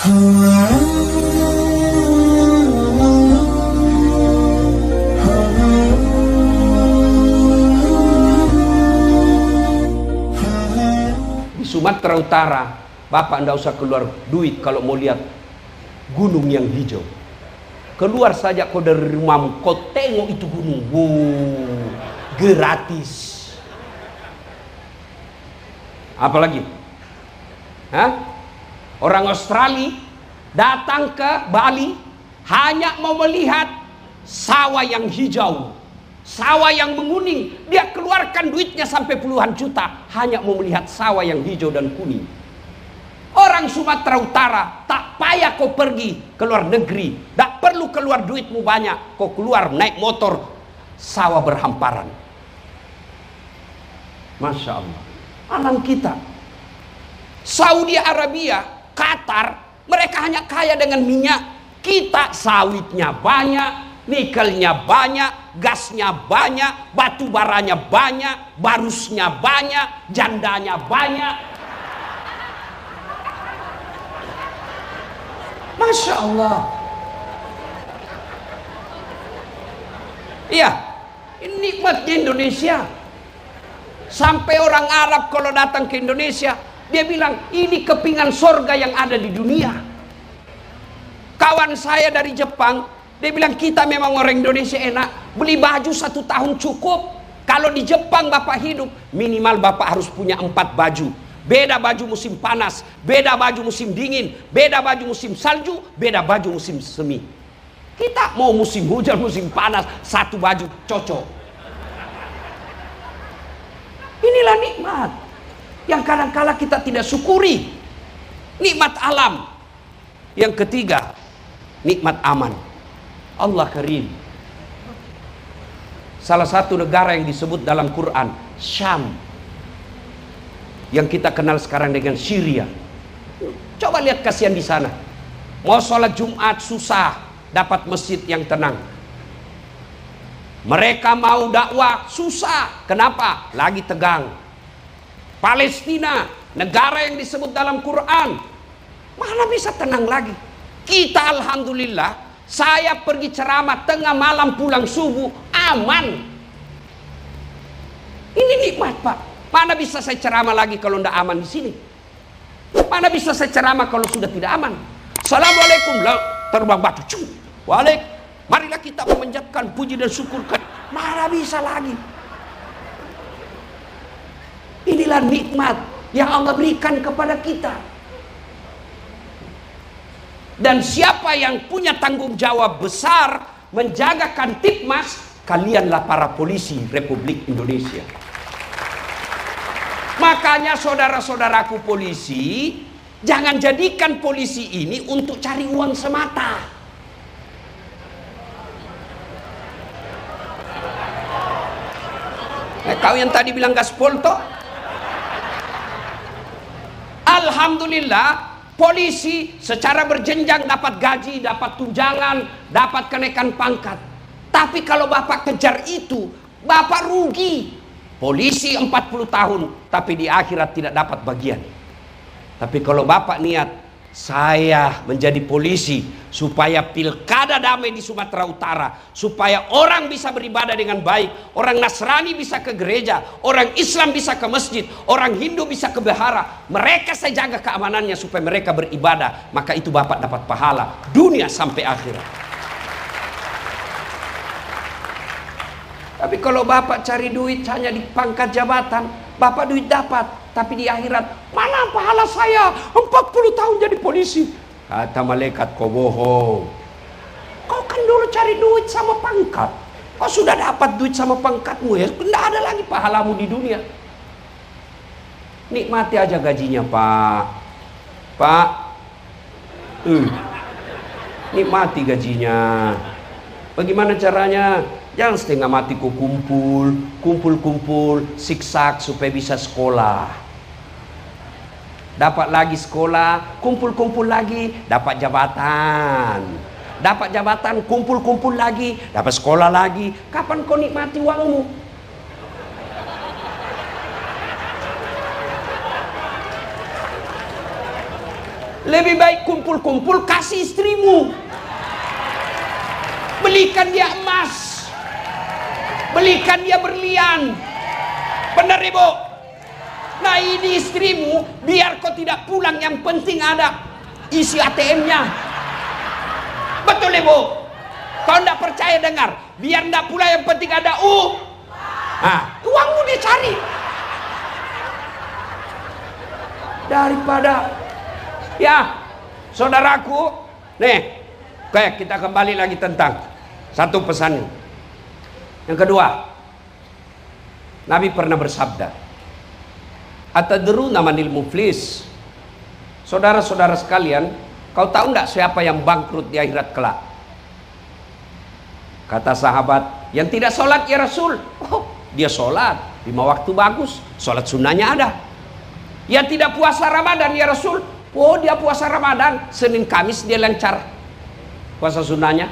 Di Sumatera Utara, Bapak ndak usah keluar duit kalau mau lihat gunung yang hijau. Keluar saja kau dari rumahmu, kau tengok itu gunung, wow, gratis. Apalagi? Hah? Orang Australia datang ke Bali hanya mau melihat sawah yang hijau, sawah yang menguning. Dia keluarkan duitnya sampai puluhan juta hanya mau melihat sawah yang hijau dan kuning. Orang Sumatera Utara tak payah kau pergi ke luar negeri, tak perlu keluar duitmu banyak, kau keluar naik motor, sawah berhamparan. Masya Allah, alam kita. Saudi Arabia, Qatar, mereka hanya kaya dengan minyak. Kita sawitnya banyak, nikelnya banyak, gasnya banyak, batu baranya banyak, barusnya banyak, jandanya banyak. Masya Allah. Iya, ini nikmatnya Indonesia. Sampai orang Arab kalau datang ke Indonesia, dia bilang ini kepingan sorga yang ada di dunia. Kawan saya dari Jepang, dia bilang kita memang orang Indonesia enak, beli baju 1 tahun cukup. Kalau di Jepang Bapak hidup, minimal Bapak harus punya 4 baju. Beda baju musim panas, beda baju musim dingin, beda baju musim salju, beda baju musim semi. Kita mau musim hujan, musim panas, 1 baju cocok. Inilah nikmat yang kadang-kala kita tidak syukuri. Nikmat alam. Yang ketiga, nikmat aman. Allah Karim. Salah satu negara yang disebut dalam Quran, Syam, yang kita kenal sekarang dengan Syria. Coba lihat kasihan di sana. Mau sholat Jumat susah dapat masjid yang tenang. Mereka mau dakwah susah. Kenapa? Lagi tegang. Palestina, negara yang disebut dalam Quran, mana bisa tenang lagi? Kita alhamdulillah, saya pergi ceramah tengah malam pulang subuh aman. Ini nikmat Pak. Mana bisa saya ceramah lagi kalau tidak aman di sini? Mana bisa saya ceramah kalau sudah tidak aman? Assalamualaikum, terbang batu. Waalaikumsalam. Marilah kita memanjatkan puji dan syukurkan. Mana bisa lagi? Inilah nikmat yang Allah berikan kepada kita. Dan siapa yang punya tanggung jawab besar menjaga Kamtibmas, kalianlah para polisi Republik Indonesia. Makanya saudara-saudaraku polisi, jangan jadikan polisi ini untuk cari uang semata. Kau yang tadi bilang gaspol toh? Alhamdulillah, polisi secara berjenjang dapat gaji, dapat tunjangan, dapat kenaikan pangkat. Tapi kalau Bapak kejar itu, Bapak rugi. Polisi 40 tahun, tapi di akhirat tidak dapat bagian. Tapi kalau Bapak niat, saya menjadi polisi supaya pilkada damai di Sumatera Utara, supaya orang bisa beribadah dengan baik, orang Nasrani bisa ke gereja, orang Islam bisa ke masjid, orang Hindu bisa ke wihara. Mereka saya jaga keamanannya supaya mereka beribadah, maka itu Bapak dapat pahala dunia sampai akhirat. Tapi kalau Bapak cari duit hanya di pangkat jabatan, Bapak duit dapat, tapi di akhirat, mana pahala saya 40 tahun jadi polisi? Kata malaikat, kau bohong. Kau kan dulu cari duit sama pangkat. Kau sudah dapat duit sama pangkatmu, ya tidak ada lagi pahalamu di dunia. Nikmati aja gajinya Pak. Pak, nikmati gajinya. Bagaimana caranya? Jangan setengah mati kau kumpul, siksak supaya bisa sekolah. Dapat lagi sekolah, kumpul lagi, dapat jabatan. Dapat jabatan, kumpul lagi, dapat sekolah lagi. Kapan kau nikmati uangmu? Lebih baik kumpul-kumpul kasih istrimu. Belikan dia emas. Belikan dia berlian. Benar ibu? Nah ini istrimu, biar kau tidak pulang, yang penting ada isi ATM-nya. Betul ibu? Kau tidak percaya dengar. Biar tidak pulang, yang penting ada uangmu dicari. Daripada ya, saudaraku, nih, oke, kita kembali lagi tentang satu pesan. Yang kedua, Nabi pernah bersabda, "Atadruna manil muflis?" Saudara-saudara sekalian, kau tahu enggak siapa yang bangkrut di akhirat kelak? Kata sahabat, yang tidak sholat ya Rasul. Oh, dia sholat 5 waktu bagus, sholat sunnahnya ada. Yang tidak puasa Ramadan ya Rasul. Oh, dia puasa Ramadan, Senin Kamis dia lancar puasa sunnahnya.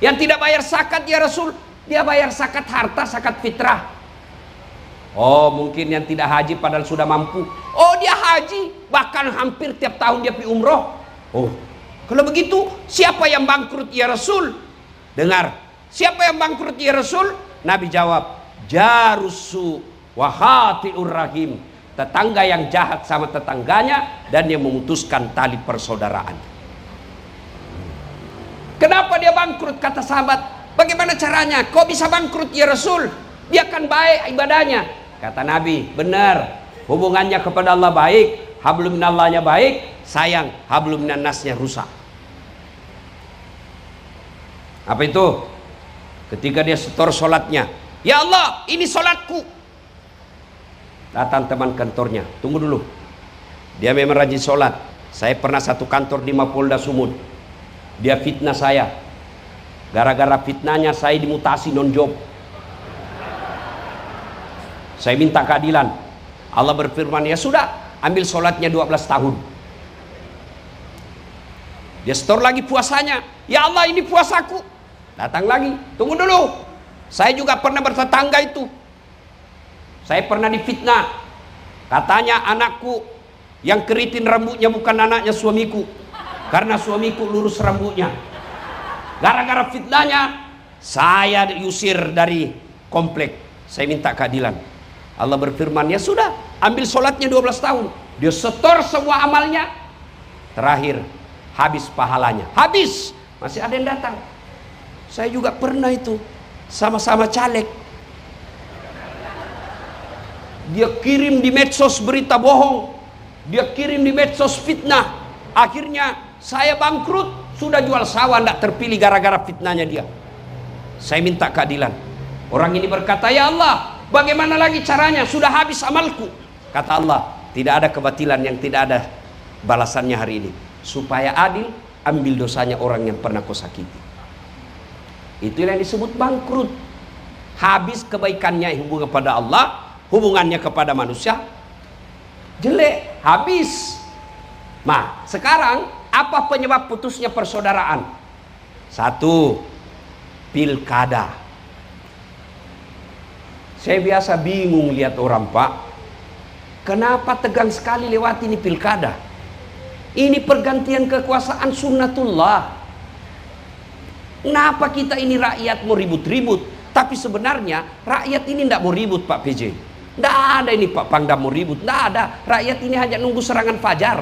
Yang tidak bayar zakat ya Rasul, dia bayar zakat harta, zakat fitrah. Oh, mungkin yang tidak haji padahal sudah mampu. Oh, dia haji, bahkan hampir tiap tahun dia pergi umroh. Oh, kalau begitu siapa yang bangkrut ya Rasul? Dengar, siapa yang bangkrut ya Rasul? Nabi jawab, jarusu wahatiur rahim, tetangga yang jahat sama tetangganya dan yang memutuskan tali persaudaraan. Kenapa dia bangkrut? Kata sahabat, bagaimana caranya? Kok bisa bangkrut ya Rasul? Dia kan baik ibadahnya. Kata Nabi, benar, hubungannya kepada Allah baik, hablum minallahnya baik, sayang hablum minannasnya rusak. Apa itu? Ketika dia setor sholatnya, ya Allah, ini sholatku. Datang teman kantornya, tunggu dulu, dia memang rajin sholat. Saya pernah satu kantor di Mapolda Sumut. Dia fitnah saya. Gara-gara fitnahnya saya dimutasi non job. Saya minta keadilan. Allah berfirman, ya sudah, ambil sholatnya 12 tahun. Dia setor lagi puasanya, ya Allah ini puasaku. Datang lagi, tunggu dulu, saya juga pernah bertetangga itu. Saya pernah difitnah. Katanya anakku yang keriting rambutnya bukan anaknya suamiku, karena suamiku lurus rambutnya. Gara-gara fitnahnya saya diusir dari komplek. Saya minta keadilan. Allah berfirman, ya sudah, ambil sholatnya 12 tahun. Dia setor semua amalnya. Terakhir habis pahalanya, habis, masih ada yang datang. Saya juga pernah itu, sama-sama caleg. Dia kirim di medsos berita bohong, dia kirim di medsos fitnah. Akhirnya saya bangkrut, sudah jual sawah, tidak terpilih gara-gara fitnahnya dia. Saya minta keadilan. Orang ini berkata, ya Allah, bagaimana lagi caranya? Sudah habis amalku. Kata Allah, tidak ada kebatilan yang tidak ada balasannya hari ini. Supaya adil, ambil dosanya orang yang pernah kau sakiti. Itu yang disebut bangkrut. Habis kebaikannya hubungan kepada Allah, hubungannya kepada manusia jelek, habis. Nah, sekarang apa penyebab putusnya persaudaraan? Satu, pilkada. Saya biasa bingung lihat orang, Pak. Kenapa tegang sekali lewat ini pilkada? Ini pergantian kekuasaan sunnatullah. Kenapa kita ini rakyat mau ribut-ribut? Tapi sebenarnya rakyat ini tidak mau ribut, Pak PJ. Tidak ada ini Pak Pangdam mau ribut. Tidak ada. Rakyat ini hanya nunggu serangan fajar.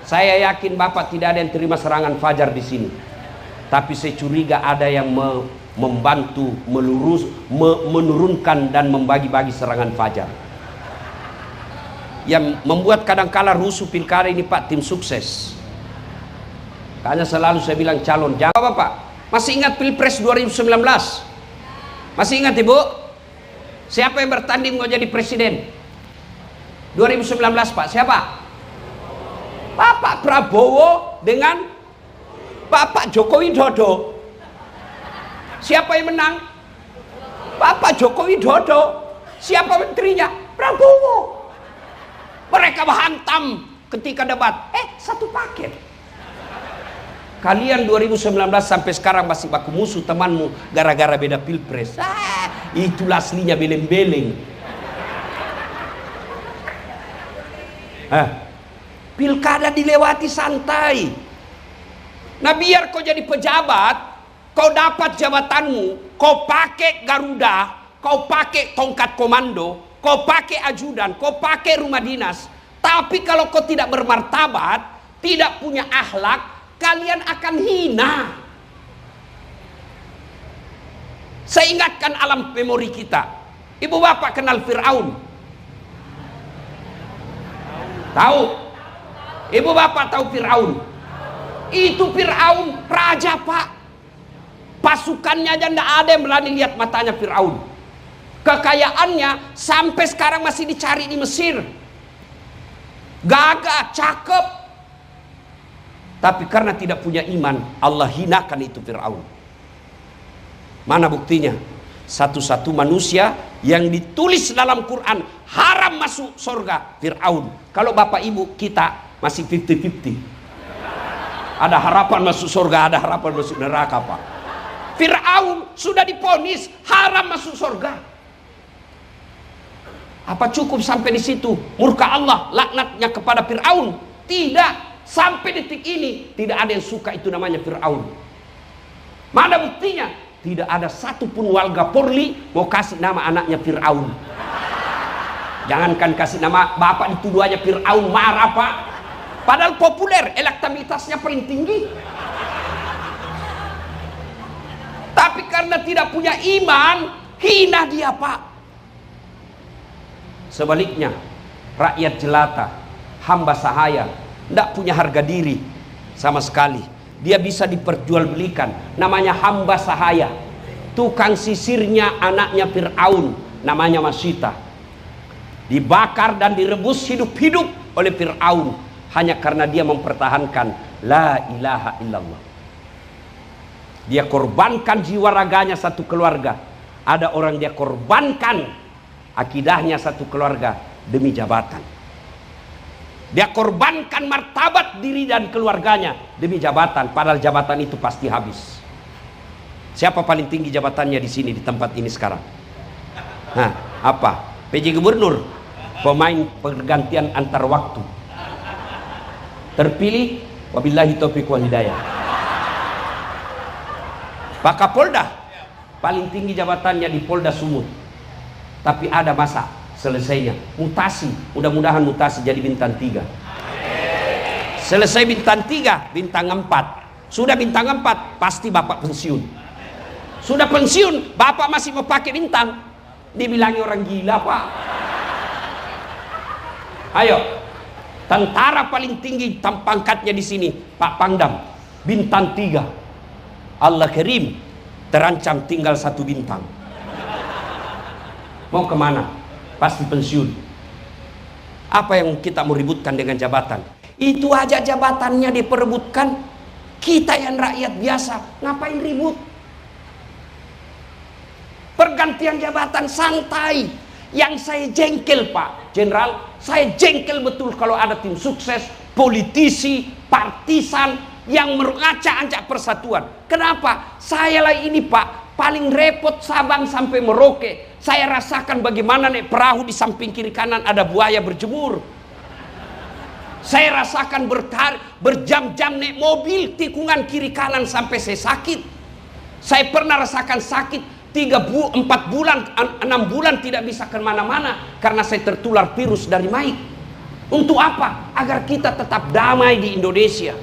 Saya yakin Bapak tidak ada yang terima serangan fajar di sini. Tapi saya curiga ada yang membantu menurunkan dan membagi-bagi serangan fajar. Yang membuat kadang-kala rusuh pilkada ini Pak, tim sukses. Karena selalu saya bilang calon. Jawab Bapak, masih ingat Pilpres 2019? Masih ingat Ibu? Siapa yang bertanding mau jadi presiden 2019 Pak? Siapa? Bapak Prabowo dengan Bapak Joko Widodo. Siapa yang menang? Bapak Joko Widodo. Siapa menterinya? Prabowo. Mereka menghantam ketika debat. Satu paket. Kalian 2019 sampai sekarang masih baku musuh temanmu gara-gara beda pilpres. Itulah aslinya beleng-beleng. Pilkada dilewati santai. Nah biar kau jadi pejabat, kau dapat jabatanmu, kau pakai Garuda, kau pakai tongkat komando, kau pakai ajudan, kau pakai rumah dinas. Tapi kalau kau tidak bermartabat, tidak punya akhlak, kalian akan hina. Saya ingatkan alam memori kita. Ibu bapak kenal Fir'aun? Tahu? Ibu bapak tahu Fir'aun? Itu Fir'aun raja pak. Pasukannya aja tidak ada yang berani lihat matanya Fir'aun. Kekayaannya sampai sekarang masih dicari di Mesir. Gagah, cakep. Tapi karena tidak punya iman, Allah hinakan itu Fir'aun. Mana buktinya? Satu-satu manusia yang ditulis dalam Quran haram masuk surga, Fir'aun. Kalau bapak ibu kita masih 50-50. Ada harapan masuk surga, ada harapan masuk neraka pak. Fir'aun sudah diponis haram masuk surga. Apa cukup sampai di situ? Murka Allah, laknatnya kepada Fir'aun? Tidak. Sampai detik ini tidak ada yang suka itu namanya Fir'aun. Mana buktinya? Tidak ada satupun warga Polri mau kasih nama anaknya Fir'aun. Jangankan kasih nama, bapak dituduh aja Fir'aun, marah pak. Padahal populer, elektabilitasnya paling tinggi. Tapi karena tidak punya iman, hina dia pak. Sebaliknya, rakyat jelata, hamba sahaya, tidak punya harga diri sama sekali. Dia bisa diperjualbelikan. Namanya hamba sahaya. Tukang sisirnya anaknya Fir'aun, namanya Masita. Dibakar dan direbus hidup-hidup oleh Fir'aun. Hanya karena dia mempertahankan la ilaha illallah. Dia korbankan jiwa raganya satu keluarga. Ada orang dia korbankan akidahnya satu keluarga demi jabatan. Dia korbankan martabat diri dan keluarganya demi jabatan. Padahal jabatan itu pasti habis. Siapa paling tinggi jabatannya di sini, di tempat ini sekarang? Nah, apa? PJ Gubernur, pemain pergantian antar waktu. Terpilih, wabillahi taufiq wal hidayah. Pak Kapolda, paling tinggi jabatannya di Polda Sumut. Tapi ada masa selesainya, mutasi, mudah-mudahan mutasi jadi bintang 3. Selesai bintang 3, bintang 4. Sudah bintang 4, pasti bapak pensiun. Sudah pensiun, bapak masih mau pakai bintang. Dibilangi orang gila pak. Ayo, tentara paling tinggi pangkatnya di sini, Pak Pangdam, bintang 3. Allah Karim, terancam tinggal 1 bintang. Mau kemana? Pasti pensiun. Apa yang kita mau ributkan dengan jabatan? Itu aja jabatannya diperebutkan. Kita yang rakyat biasa, ngapain ribut? Pergantian jabatan santai. Yang saya jengkel Pak Jenderal, saya jengkel betul kalau ada tim sukses, politisi, partisan yang mengacak-acak persatuan. Kenapa? Saya lah ini Pak, paling repot Sabang sampai Merauke. Saya rasakan bagaimana naik perahu di samping kiri kanan ada buaya berjemur. Saya rasakan berjam-jam naik mobil, tikungan kiri kanan sampai saya sakit. Saya pernah rasakan sakit 4 bulan, 6 bulan tidak bisa kemana-mana karena saya tertular virus dari Mike. Untuk apa? Agar kita tetap damai di Indonesia.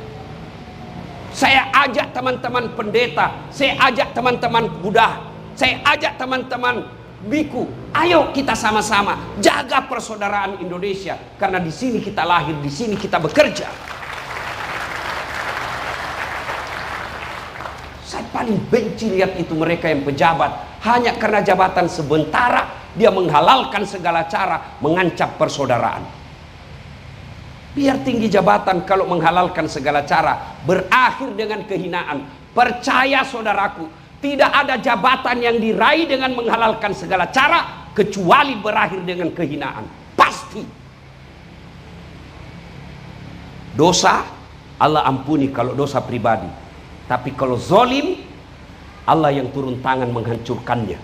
Saya ajak teman-teman pendeta, saya ajak teman-teman Buddha, saya ajak teman-teman Biku, ayo kita sama-sama jaga persaudaraan Indonesia karena di sini kita lahir, di sini kita bekerja. Saya paling benci lihat itu mereka yang pejabat hanya karena jabatan sementara dia menghalalkan segala cara mengancam persaudaraan. Biar tinggi jabatan kalau menghalalkan segala cara berakhir dengan kehinaan. Percaya saudaraku, tidak ada jabatan yang diraih dengan menghalalkan segala cara kecuali berakhir dengan kehinaan. Pasti. Dosa Allah ampuni kalau dosa pribadi. Tapi kalau zolim, Allah yang turun tangan menghancurkannya.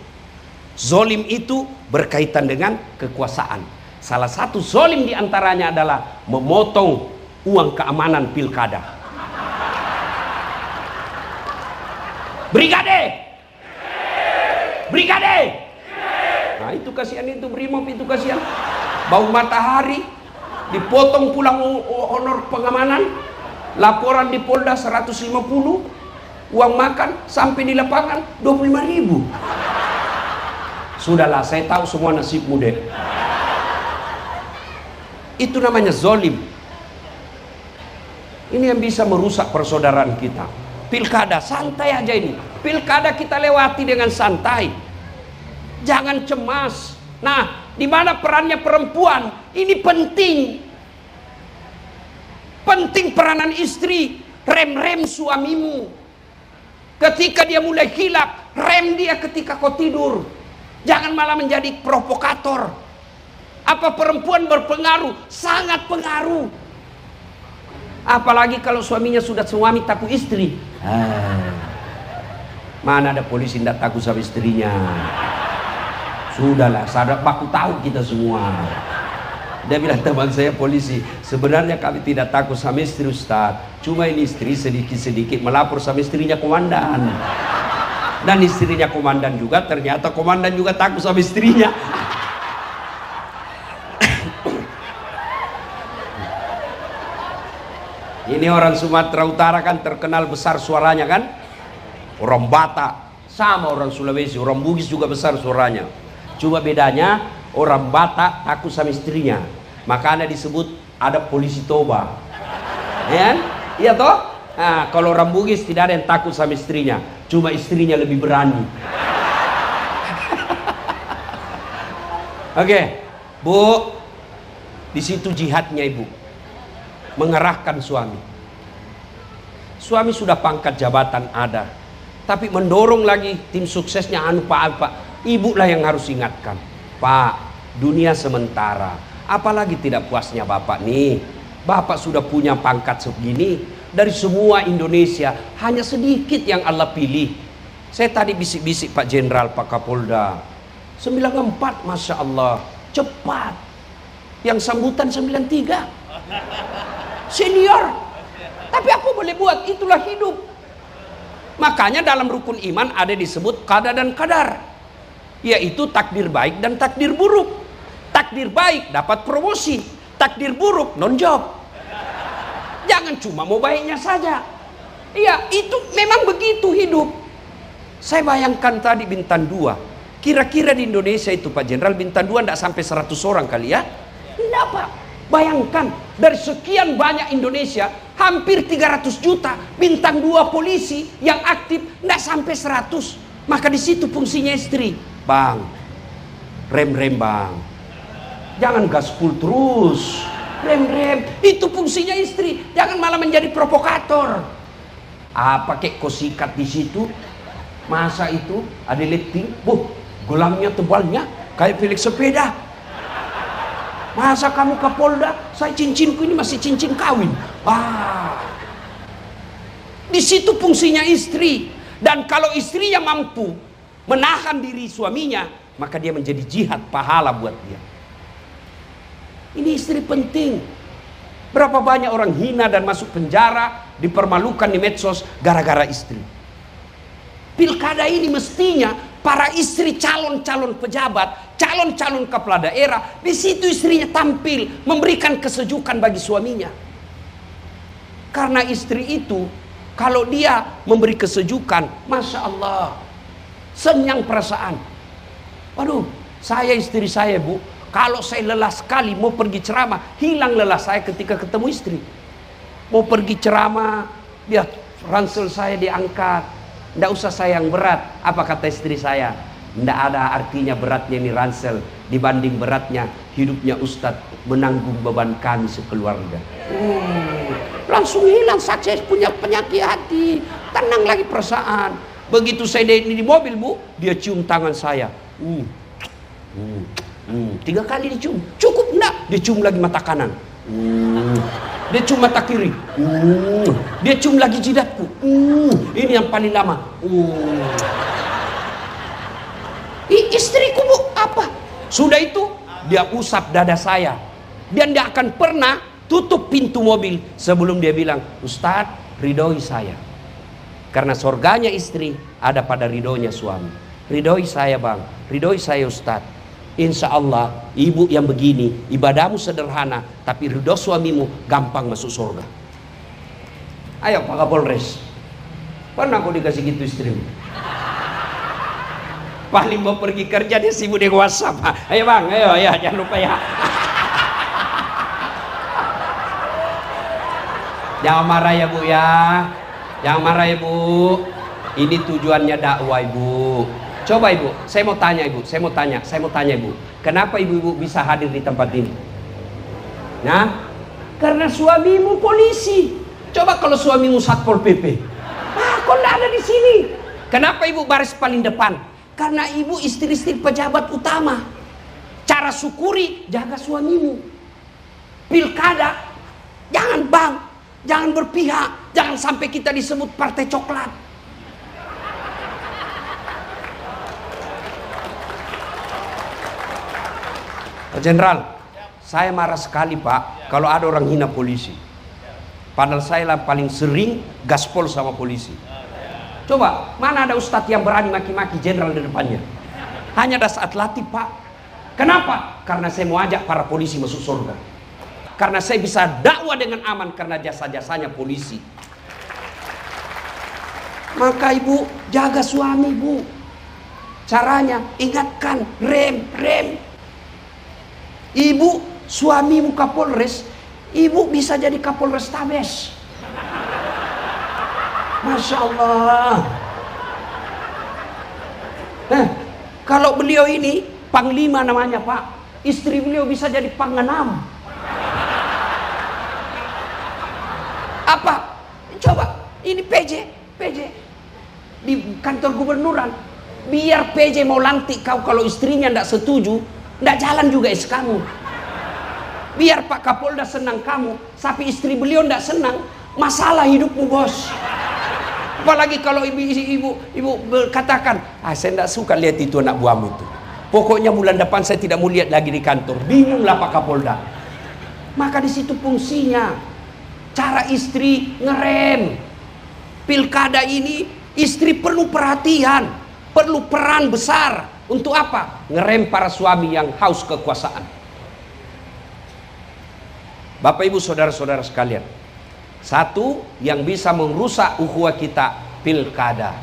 Zolim itu berkaitan dengan kekuasaan. Salah satu zolim diantaranya adalah memotong uang keamanan pilkada. Brigade! Brigade! Nah itu kasihan, itu Brimob itu kasihan. Bau matahari, dipotong pulang honor pengamanan, laporan di Polda 150, uang makan sampai di lapangan 25.000. Sudahlah, saya tahu semua nasibmu deh. Itu namanya zolim. Ini yang bisa merusak persaudaraan kita. Pilkada santai aja ini. Pilkada kita lewati dengan santai. Jangan cemas. Nah, di mana perannya perempuan? Ini penting. Penting peranan istri. Rem-rem suamimu. Ketika dia mulai hilap, rem dia ketika kau tidur. Jangan malah menjadi provokator. Apa perempuan berpengaruh? Sangat pengaruh. Apalagi kalau suaminya sudah suami takut istri. Mana ada polisi tidak takut sama istrinya? Sudahlah, sadar baku tahu kita semua. Dia bilang, teman saya polisi, sebenarnya kami tidak takut sama istri Ustaz. Cuma ini istri sedikit-sedikit melapor sama istrinya komandan. Dan istrinya komandan juga, ternyata komandan juga takut sama istrinya. Ini orang Sumatera Utara kan terkenal besar suaranya kan. Orang Batak sama orang Sulawesi, orang Bugis juga besar suaranya. Cuma bedanya orang Batak takut sama istrinya. Makanya disebut ada polisi toba. Ya? Iya toh? Nah, kalau orang Bugis tidak ada yang takut sama istrinya. Cuma istrinya lebih berani. Oke, Bu. Di situ jihadnya Ibu. Mengerahkan suami. Suami sudah pangkat jabatan ada, tapi mendorong lagi tim suksesnya Pak. Ibu lah yang harus ingatkan, Pak, dunia sementara. Apalagi tidak puasnya Bapak nih. Bapak sudah punya pangkat segini. Dari semua Indonesia hanya sedikit yang Allah pilih. Saya tadi bisik-bisik Pak Jenderal, Pak Kapolda. 94, Masya Allah, cepat. Yang sambutan 93. Senior, tapi aku boleh buat, itulah hidup. Makanya dalam rukun iman ada disebut qada dan qadar, yaitu takdir baik dan takdir buruk. Takdir baik dapat promosi, takdir buruk non job. Jangan cuma mau baiknya saja. Iya, itu memang begitu hidup. Saya bayangkan tadi Bintang 2, kira-kira di Indonesia itu Pak Jenderal Bintang 2 tidak sampai 100 orang kali ya. Tidak Pak. Bayangkan, dari sekian banyak Indonesia, hampir 300 juta Bintang 2 polisi yang aktif, tidak sampai 100. Maka di situ fungsinya istri. Bang, rem-rem bang. Jangan gaspol terus. Rem-rem, itu fungsinya istri. Jangan malah menjadi provokator. Pakai kosikat di situ. Masa itu ada letting, gelangnya tebalnya kayak Felix sepeda. Masa kamu Kapolda, saya cincinku ini masih cincin kawin. Di situ fungsinya istri. Dan kalau istrinya mampu menahan diri suaminya, maka dia menjadi jihad pahala buat dia. Ini istri penting. Berapa banyak orang hina dan masuk penjara, dipermalukan di medsos gara-gara istri. Pilkada ini mestinya para istri calon-calon pejabat, calon-calon kepala daerah, di situ istrinya tampil memberikan kesejukan bagi suaminya. Karena istri itu kalau dia memberi kesejukan, Masya Allah, senyang perasaan. Waduh, saya istri saya Bu, kalau saya lelah sekali mau pergi ceramah, hilang lelah saya ketika ketemu istri. Mau pergi ceramah, dia ransel saya diangkat. Tidak usah saya yang berat. Apa kata istri saya? Tidak ada artinya beratnya ini ransel dibanding beratnya hidupnya Ustadz menanggung beban kami sekeluarga. Langsung hilang saya punya penyakit hati. Tenang lagi perasaan. Begitu saya di mobil Bu, dia cium tangan saya. 3 kali dicium. Cukup enggak? Dia cium lagi mata kanan. Dia cium mata kiri. Dia cium lagi jidatku. Ini yang paling lama. Istriku Bu, apa? Sudah itu dia usap dada saya. Dia tidak akan pernah tutup pintu mobil sebelum dia bilang, Ustadz, ridhoi saya. Karena surganya istri ada pada ridhonya suami. Ridhoi saya bang, ridhoi saya Ustadz. Insya Allah ibu yang begini, ibadahmu sederhana, tapi ridho suamimu gampang masuk surga. Ayo Pak Kapolres, pernah aku dikasih gitu istrimu? Paling mau pergi kerja dia sibuk di WhatsApp. Ayo bang, ayo ya, jangan lupa ya. Jangan marah ya bu ya, jangan marah ya bu. Ini tujuannya dakwah ibu. Coba ibu, saya mau tanya ibu, saya mau tanya ibu. Kenapa ibu-ibu bisa hadir di tempat ini? Nah, karena suamimu polisi. Coba kalau suamimu Satpol PP. Kok nggak ada di sini? Kenapa ibu baris paling depan? Karena ibu istri-istri pejabat utama. Cara syukuri, jaga suamimu. Pilkada, jangan bang, jangan berpihak, jangan sampai kita disebut partai coklat. Pak Jenderal, saya marah sekali Pak kalau ada orang hina polisi. Padahal saya lah paling sering gaspol sama polisi. Coba, mana ada ustadz yang berani maki-maki jenderal di depannya? Hanya ada saat latih Pak. Kenapa? Karena saya mau ajak para polisi masuk surga. Karena saya bisa dakwah dengan aman karena jasa-jasanya polisi. Maka ibu jaga suami bu. Caranya ingatkan rem. Ibu suamimu Kapolres, ibu bisa jadi Kapolres Tabes. Masya Allah. Kalau beliau ini Panglima namanya Pak, istri beliau bisa jadi Pangenam. Apa? Coba, ini PJ di kantor gubernuran. Biar PJ mau lantik kau, kalau istrinya tidak setuju, tidak jalan juga kamu. Biar Pak Kapolda senang kamu, tapi istri beliau tidak senang, masalah hidupmu bos. Apalagi kalau ibu katakan, saya tidak suka lihat itu anak buahmu itu. Pokoknya bulan depan saya tidak mau lihat lagi di kantor. Bingunglah Pak Kapolda. Maka di situ fungsinya. Cara istri ngerem. Pilkada ini istri perlu perhatian, perlu peran besar. Untuk apa? Ngerem para suami yang haus kekuasaan. Bapak ibu saudara-saudara sekalian, satu yang bisa merusak ukhuwah kita, pilkada.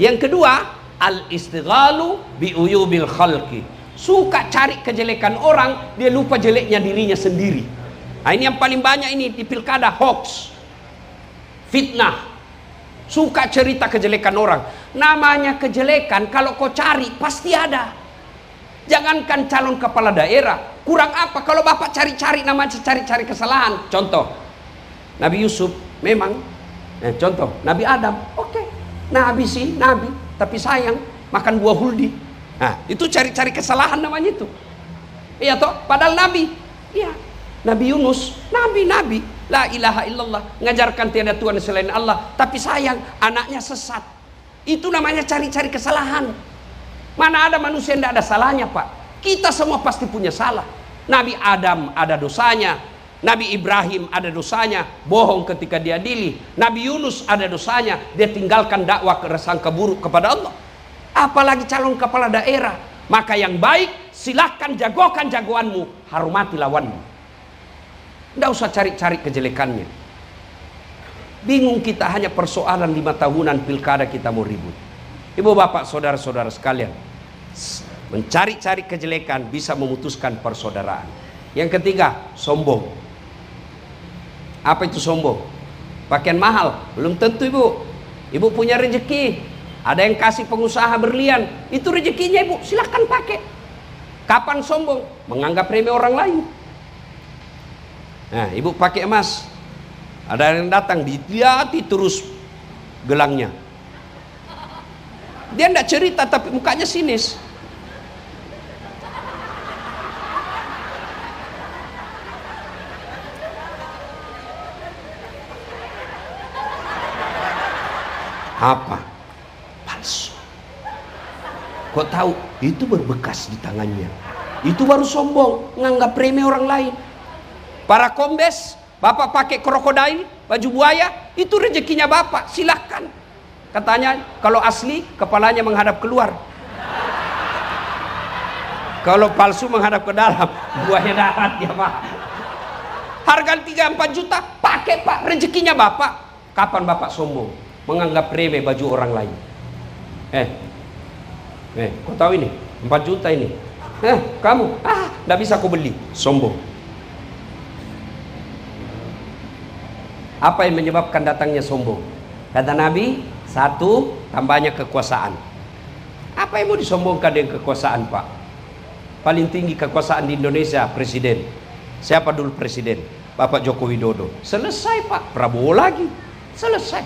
Yang kedua, al-istighalu bi'uyubil khalqi. Suka cari kejelekan orang, dia lupa jeleknya dirinya sendiri. Nah, ini yang paling banyak ini di pilkada, hoax, fitnah. Suka cerita kejelekan orang. Namanya kejelekan, kalau kau cari pasti ada. Jangankan calon kepala daerah, kurang apa kalau bapak cari-cari, namanya cari-cari kesalahan. Contoh, Nabi Yusuf memang, contoh Nabi Adam, oke, Nabi sih Nabi, tapi sayang makan buah huldi. Nah, itu cari-cari kesalahan namanya itu. Iya toh, padahal Nabi, iya. Nabi Yunus, Nabi, la ilaha illallah, ngajarkan tiada Tuhan selain Allah, tapi sayang anaknya sesat. Itu namanya cari-cari kesalahan. Mana ada manusia yang tidak ada salahnya Pak? Kita semua pasti punya salah. Nabi Adam ada dosanya, Nabi Ibrahim ada dosanya, bohong ketika diadili. Nabi Yunus ada dosanya, dia tinggalkan dakwah keresangka buruk kepada Allah. Apalagi calon kepala daerah. Maka yang baik, silahkan jagokan jagoanmu, hormati lawanmu. Tidak usah cari-cari kejelekannya. Bingung kita, hanya persoalan 5 tahunan pilkada kita mau ribut. Ibu bapak saudara-saudara sekalian, mencari-cari kejelekan bisa memutuskan persaudaraan. Yang ketiga, sombong. Apa itu sombong? Pakaian mahal, belum tentu ibu. Ibu punya rezeki, ada yang kasih pengusaha berlian, itu rezekinya ibu, silahkan pakai. Kapan sombong? Menganggap remeh orang lain. Nah, ibu pakai emas, ada yang datang, dilihat terus gelangnya. Dia tidak cerita tapi mukanya sinis. Apa? Palsu. Kok tahu? Itu berbekas di tangannya. Itu baru sombong, nganggap remeh orang lain. Para kombes, bapak pakai krokodil, baju buaya, itu rezekinya bapak, silahkan. Katanya kalau asli kepalanya menghadap keluar, kalau palsu menghadap ke dalam, buaya darat ya pak. Harga 3-4 juta, pakai pak, rezekinya bapak. Kapan bapak sombong, menganggap remeh baju orang lain? Kau tahu ini 4 juta ini, kamu nggak bisa kau beli, sombong. Apa yang menyebabkan datangnya sombong? Kata Nabi, 1, tambahnya kekuasaan. Apa yang mau disombongkan dengan kekuasaan pak? Paling tinggi kekuasaan di Indonesia presiden. Siapa dulu presiden? Bapak Joko Widodo. Selesai pak, Prabowo lagi, selesai.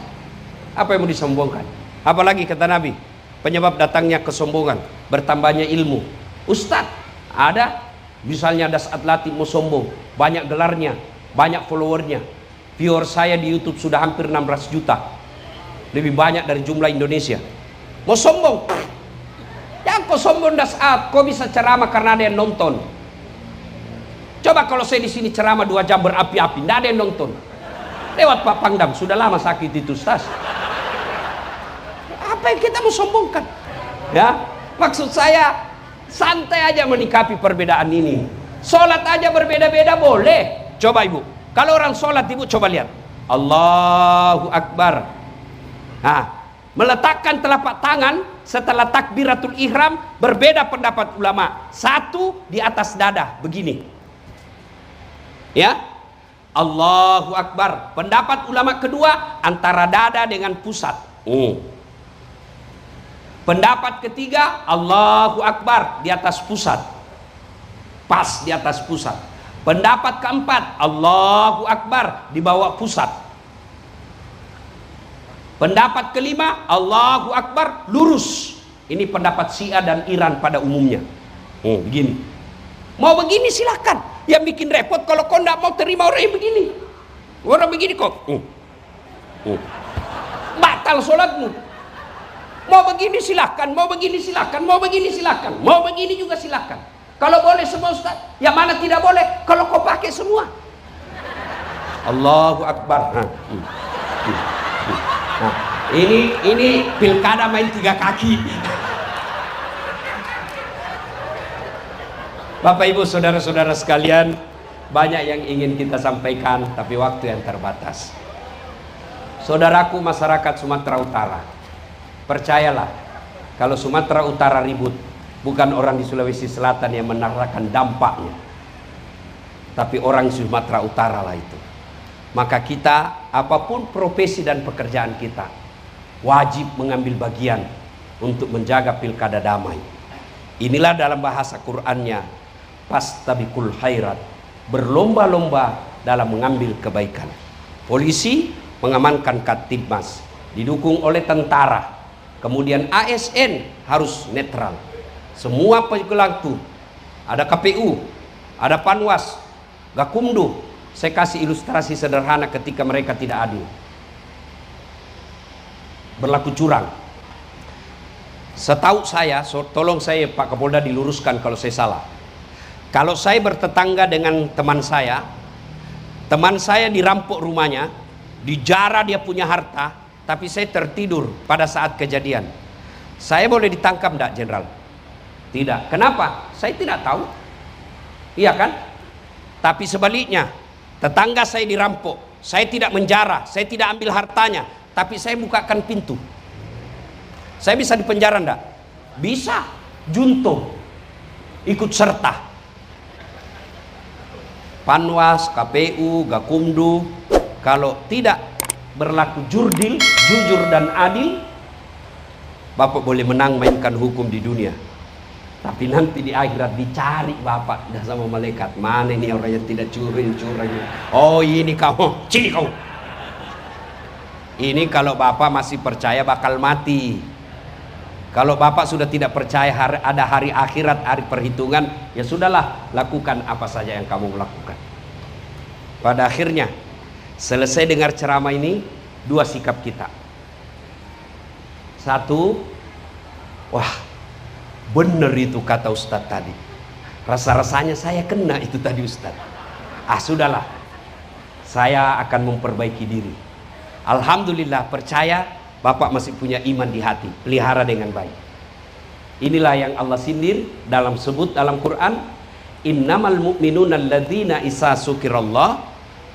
Apa yang mau disombongkan? Apalagi kata Nabi, penyebab datangnya kesombongan, bertambahnya ilmu. Ustadz, ada misalnya ada atlet mau sombong, banyak gelarnya, banyak followernya. Viewer saya di YouTube sudah hampir 16 juta, lebih banyak dari jumlah Indonesia. Mau sombong? Ya kau sombong dasar, kau bisa ceramah karena ada yang nonton. Coba kalau saya di sini ceramah 2 jam berapi-api, tidak ada yang nonton. Lewat Pak Pangdam, sudah lama sakit itu Ustaz. Apa yang kita mau sombongkan? Ya, maksud saya santai aja menikapi perbedaan ini. Sholat aja berbeda-beda boleh. Coba ibu, kalau orang sholat ibu coba lihat, Allahu Akbar. Nah, meletakkan telapak tangan setelah takbiratul ihram, berbeda pendapat ulama. 1 di atas dada begini. Ya, Allahu Akbar. Pendapat ulama kedua antara dada dengan pusat. Pendapat ketiga, Allahu Akbar di atas pusat, pas di atas pusat. Pendapat keempat, Allahu Akbar di bawah pusat. Pendapat kelima, Allahu Akbar lurus. Ini pendapat Syiah dan Iran pada umumnya. Begini. Mau begini silakan. Yang bikin repot kalau kau tidak mau terima orang yang begini. Orang begini kok. Batal sholatmu. Mau begini silakan, mau begini silakan, mau begini silakan, mau begini juga silakan. Kalau boleh semua Ustaz, yang mana tidak boleh? Kalau kau pakai semua. Allahu Akbar. Ini pilkada main 3 kaki. Bapak Ibu saudara-saudara sekalian, banyak yang ingin kita sampaikan tapi waktu yang terbatas. Saudaraku masyarakat Sumatera Utara, percayalah, kalau Sumatera Utara ribut, bukan orang di Sulawesi Selatan yang merasakan dampaknya, tapi orang Sumatera Utara lah itu. Maka kita, apapun profesi dan pekerjaan kita, wajib mengambil bagian untuk menjaga pilkada damai. Inilah dalam bahasa Qur'annya, fastabiqul khairat, berlomba-lomba dalam mengambil kebaikan. Polisi mengamankan Kamtibmas, didukung oleh tentara. Kemudian ASN harus netral. Semua pelaku, ada KPU, ada Panwas, Gakumdu. Saya kasih ilustrasi sederhana ketika mereka tidak adil, berlaku curang. Setahu saya, tolong saya Pak Kapolda diluruskan kalau saya salah. Kalau saya bertetangga dengan teman saya dirampok rumahnya, dijara dia punya harta, tapi saya tertidur pada saat kejadian. Saya boleh ditangkap enggak, Jenderal? Tidak. Kenapa? Saya tidak tahu. Iya kan? Tapi sebaliknya, tetangga saya dirampok, saya tidak menjara, saya tidak ambil hartanya, tapi saya bukakan pintu. Saya bisa dipenjara enggak? Bisa. Junto, ikut serta. Panwas, KPU, Gakumdu, kalau tidak berlaku jurdil, jujur dan adil, Bapak boleh menang mainkan hukum di dunia, tapi nanti di akhirat dicari Bapak dah sama malaikat. Mana ini orang yang tidak curang? Oh ini kamu, sini kau. Ini kalau Bapak masih percaya bakal mati. Kalau Bapak sudah tidak percaya ada hari akhirat, hari perhitungan, ya sudahlah, lakukan apa saja yang kamu lakukan. Pada akhirnya, selesai dengar ceramah ini, 2 sikap kita. 1, wah benar itu kata Ustadz tadi. Rasa-rasanya saya kena itu tadi Ustaz. Sudahlah, saya akan memperbaiki diri. Alhamdulillah, percaya Bapak masih punya iman di hati, pelihara dengan baik. Inilah yang Allah sindir dalam sebut dalam Quran, innamal mu'minuna alladzina isa sukirallah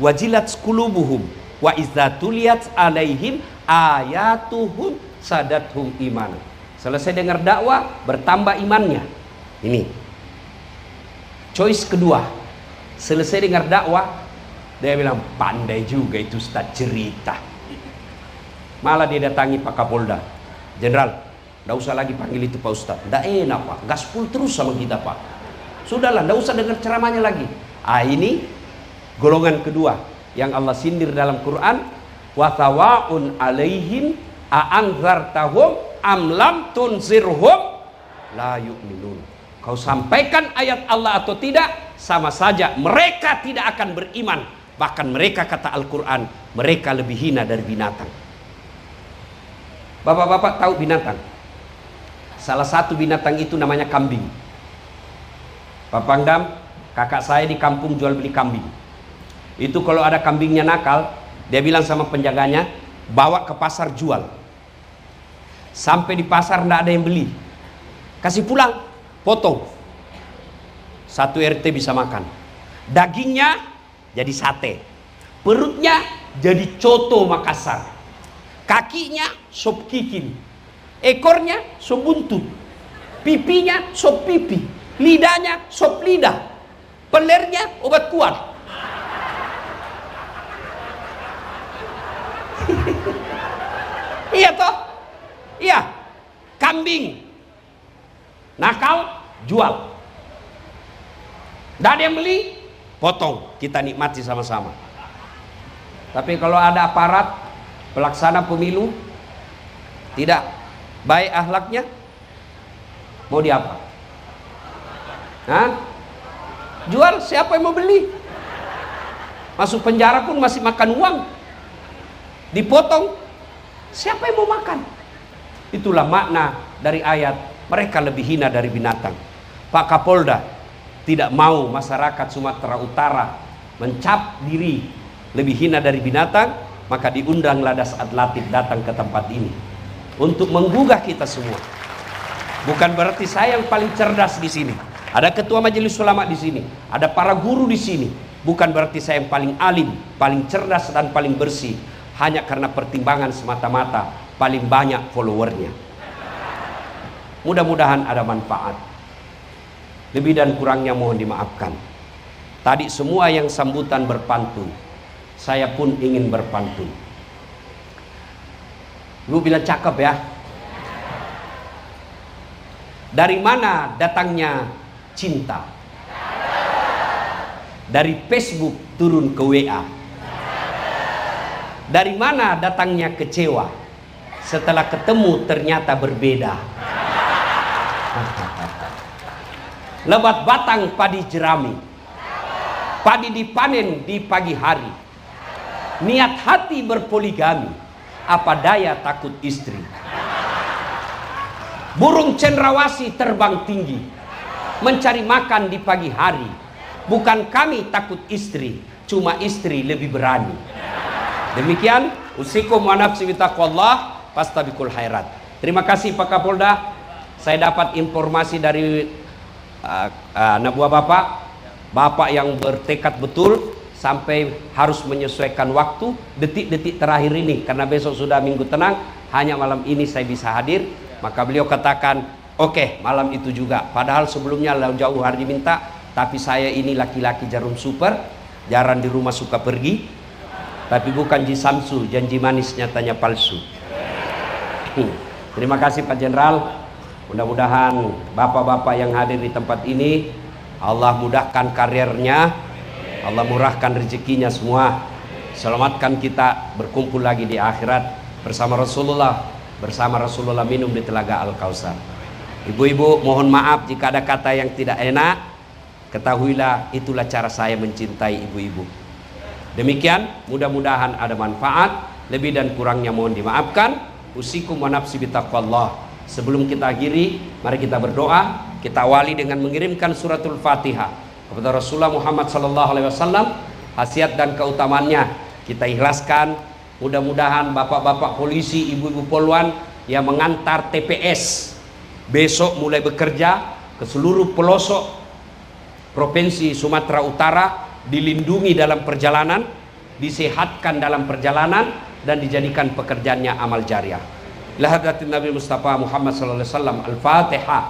wajilat qulubuhum wa idza tuliyat alaihim ayatuhum sadathum iman. Selesai dengar dakwah, bertambah imannya. Ini choice kedua. Selesai dengar dakwah, dia bilang, pandai juga itu Ustaz cerita. Malah dia datangi Pak Kapolda, Jenderal, nggak usah lagi panggil itu Pak Ustaz, nggak enak Pak, gaspol terus sama kita Pak. Sudahlah, nggak usah dengar ceramahnya lagi. Ini golongan kedua yang Allah sindir dalam Quran, wa thawaun alaihim a'anzartahum am lam tunzirhum la yu'minun. Kau sampaikan ayat Allah atau tidak, sama saja mereka tidak akan beriman. Bahkan mereka, kata Al-Quran, mereka lebih hina dari binatang. Bapak-bapak tahu binatang? Salah satu binatang itu namanya kambing. Pak Pangdam, kakak saya di kampung jual beli kambing. Itu kalau ada kambingnya nakal, dia bilang sama penjaganya, bawa ke pasar jual. Sampai di pasar tidak ada yang beli, kasih pulang, potong. Satu RT bisa makan. Dagingnya jadi sate, perutnya jadi coto Makassar, kakinya sop kikin, ekornya sop buntut, pipinya sop pipi, lidahnya sop lidah, pelernya obat kuat. Iya toh? Iya. Kambing nakal, jual. Tidak ada yang beli, potong, kita nikmati sama-sama. Tapi kalau ada aparat pelaksana pemilu tidak baik akhlaknya, mau diapa? Jual, siapa yang mau beli? Masuk penjara pun masih makan uang. Dipotong, siapa yang mau makan? Itulah makna dari ayat, mereka lebih hina dari binatang. Pak Kapolda tidak mau masyarakat Sumatera Utara mencap diri lebih hina dari binatang, maka diundanglah Dasat Latif datang ke tempat ini untuk menggugah kita semua. Bukan berarti saya yang paling cerdas di sini. Ada ketua majelis ulama di sini, ada para guru di sini. Bukan berarti saya yang paling alim, paling cerdas dan paling bersih. Hanya karena pertimbangan semata-mata paling banyak followernya. Mudah-mudahan ada manfaat. Lebih dan kurangnya mohon dimaafkan. Tadi semua yang sambutan berpantun, saya pun ingin berpantun. Lu bilang cakep ya. Dari mana datangnya cinta? Dari Facebook turun ke WA. Dari mana datangnya kecewa? Setelah ketemu ternyata berbeda. Lebat batang padi jerami, padi dipanen di pagi hari. Niat hati berpoligami, apa daya takut istri. Burung cendrawasih terbang tinggi, mencari makan di pagi hari. Bukan kami takut istri, cuma istri lebih berani. Demikian, usikum wa nafsi bitaqwallah fastabiqul khairat. Terima kasih Pak Kapolda. Saya dapat informasi dari anak buah Bapak yang bertekad betul sampai harus menyesuaikan waktu detik-detik terakhir ini, karena besok sudah minggu tenang, hanya malam ini saya bisa hadir. Maka beliau katakan, oke, malam itu juga. Padahal sebelumnya jauh hari diminta, tapi saya ini laki-laki jarum super, jarang di rumah suka pergi. Tapi bukan Ji Samsu, janji manis nyatanya palsu. Terima kasih Pak Jenderal. Mudah-mudahan bapak-bapak yang hadir di tempat ini, Allah mudahkan karirnya, Allah murahkan rezekinya semua. Selamatkan kita berkumpul lagi di akhirat bersama Rasulullah, minum di telaga Al-Kausar. Ibu-ibu, mohon maaf jika ada kata yang tidak enak. Ketahuilah itulah cara saya mencintai ibu-ibu. Demikian, mudah-mudahan ada manfaat. Lebih dan kurangnya mohon dimaafkan. Usikum wa nafsi bitaqwallah. Sebelum kita akhiri, mari kita berdoa. kita awali dengan mengirimkan suratul Fatihah kepada Rasulullah Muhammad SAW. Khasiat dan keutamaannya kita ikhlaskan. Mudah-mudahan bapak-bapak polisi, ibu-ibu poluan yang mengantar TPS besok mulai bekerja ke seluruh pelosok Provinsi Sumatera Utara dilindungi dalam perjalanan, disehatkan dalam perjalanan, dan dijadikan pekerjaannya amal jariah. Ila hadratin Nabi Mustafa Muhammad sallallahu alaihi wasallam. Al-Fatihah.